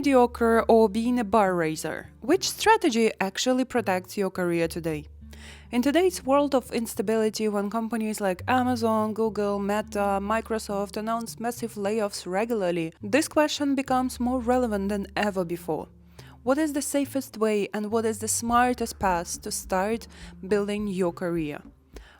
Mediocre or being a bar raiser? Which strategy actually protects your career today? In today's world of instability, when companies like Amazon, Google, Meta, Microsoft announce massive layoffs regularly, this question becomes more relevant than ever before. What is the safest way and what is the smartest path to start building your career?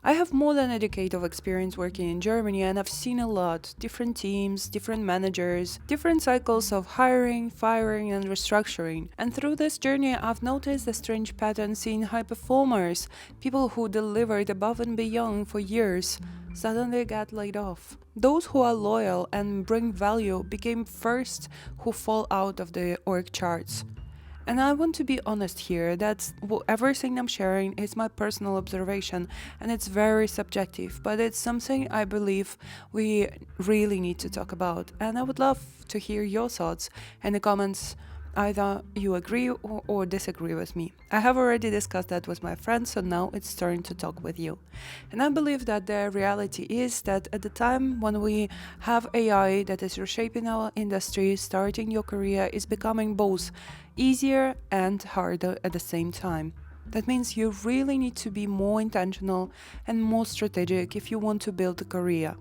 I have more than a decade of experience working in Germany and I've seen a lot, different teams, different managers, different cycles of hiring, firing and restructuring. And through this journey I've noticed a strange pattern seeing high performers, people who delivered above and beyond for years, suddenly get laid off. Those who are loyal and bring value became first who fall out of the org charts. And I want to be honest here that everything I'm sharing is my personal observation and it's very subjective, but it's something I believe we really need to talk about. And I would love to hear your thoughts in the comments. Either you agree or disagree with me. I have already discussed that with my friends, so now it's turn to talk with you. And I believe that the reality is that at the time when we have AI that is reshaping our industry, starting your career is becoming both easier and harder at the same time. That means you really need to be more intentional and more strategic if you want to build a career.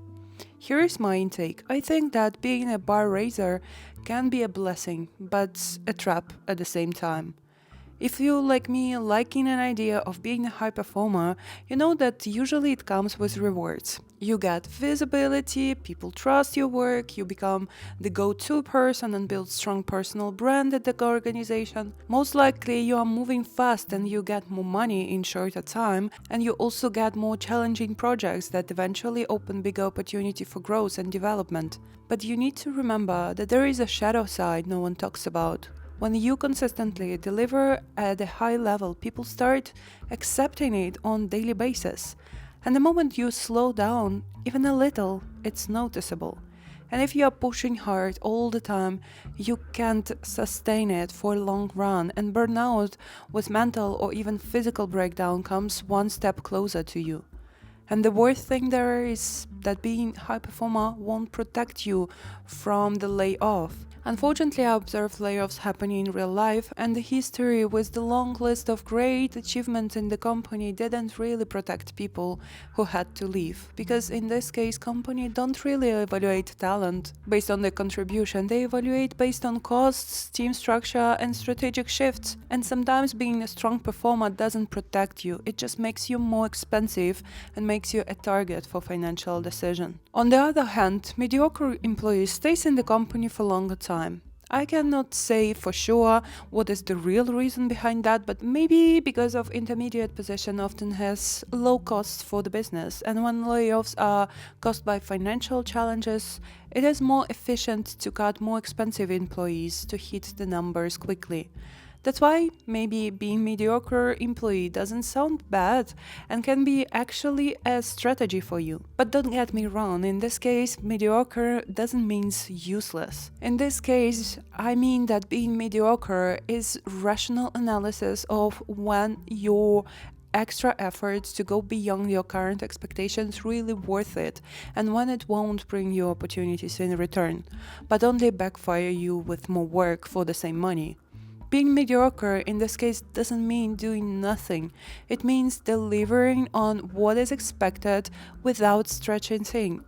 Here is my intake. I think that being a bar raiser can be a blessing, but a trap at the same time. If you, like me, liking an idea of being a high performer, you know that usually it comes with rewards. You get visibility, people trust your work, you become the go-to person and build strong personal brand at the organization. Most likely you are moving fast and you get more money in shorter time, and you also get more challenging projects that eventually open bigger opportunity for growth and development. But you need to remember that there is a shadow side no one talks about. When you consistently deliver at a high level, people start accepting it on a daily basis. And the moment you slow down, even a little, it's noticeable. And if you are pushing hard all the time, you can't sustain it for a long run, and burnout with mental or even physical breakdown comes one step closer to you. And the worst thing there is that being a high performer won't protect you from the layoff. Unfortunately, I observed layoffs happening in real life, and the history with the long list of great achievements in the company didn't really protect people who had to leave. Because in this case, companies don't really evaluate talent based on their contribution. They evaluate based on costs, team structure, and strategic shifts. And sometimes being a strong performer doesn't protect you. It just makes you more expensive and makes you a target for financial decision. On the other hand, mediocre employees stays in the company for longer time. I cannot say for sure what is the real reason behind that, but maybe because of intermediate position often has low costs for the business, and when layoffs are caused by financial challenges, it is more efficient to cut more expensive employees to hit the numbers quickly. That's why maybe being mediocre employee doesn't sound bad and can be actually a strategy for you. But don't get me wrong, in this case, mediocre doesn't mean useless. In this case, I mean that being mediocre is rational analysis of when your extra efforts to go beyond your current expectations really worth it, and when it won't bring you opportunities in return, but only backfire you with more work for the same money. Being mediocre in this case doesn't mean doing nothing. It means delivering on what is expected without stretching things.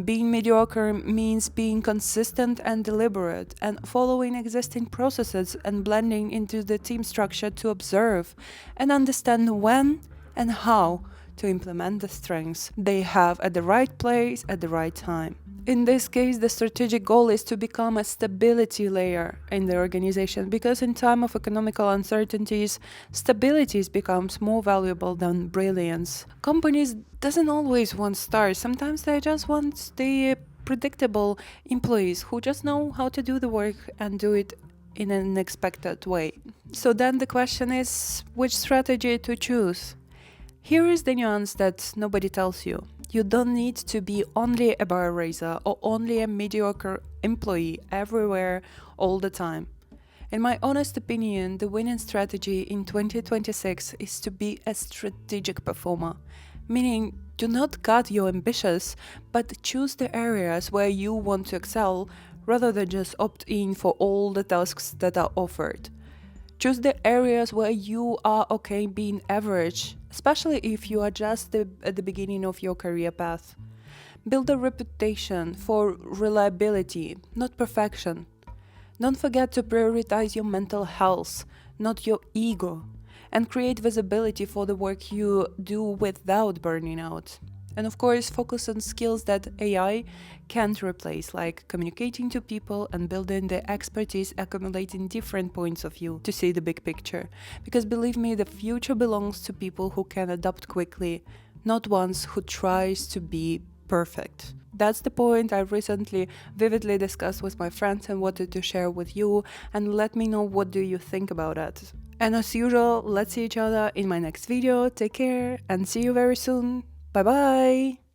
Being mediocre means being consistent and deliberate and following existing processes and blending into the team structure to observe and understand when and how to implement the strengths they have at the right place at the right time. In this case, the strategic goal is to become a stability layer in the organization, because in time of economical uncertainties, stability becomes more valuable than brilliance. Companies doesn't always want stars. Sometimes they just want the predictable employees who just know how to do the work and do it in an expected way. So then the question is, which strategy to choose? Here is the nuance that nobody tells you. You don't need to be only a bar raiser or only a mediocre employee everywhere all the time. In my honest opinion, the winning strategy in 2026 is to be a strategic performer, meaning do not cut your ambitions, but choose the areas where you want to excel rather than just opt in for all the tasks that are offered. Choose the areas where you are okay being average, especially if you are just at the beginning of your career path. Build a reputation for reliability, not perfection. Don't forget to prioritize your mental health, not your ego, and create visibility for the work you do without burning out. And of course, focus on skills that AI can't replace, like communicating to people and building the expertise, accumulating different points of view to see the big picture. Because believe me, the future belongs to people who can adapt quickly, not ones who tries to be perfect. That's the point I recently vividly discussed with my friends and wanted to share with you, and let me know what do you think about it. And as usual, let's see each other in my next video. Take care and see you very soon. Bye bye!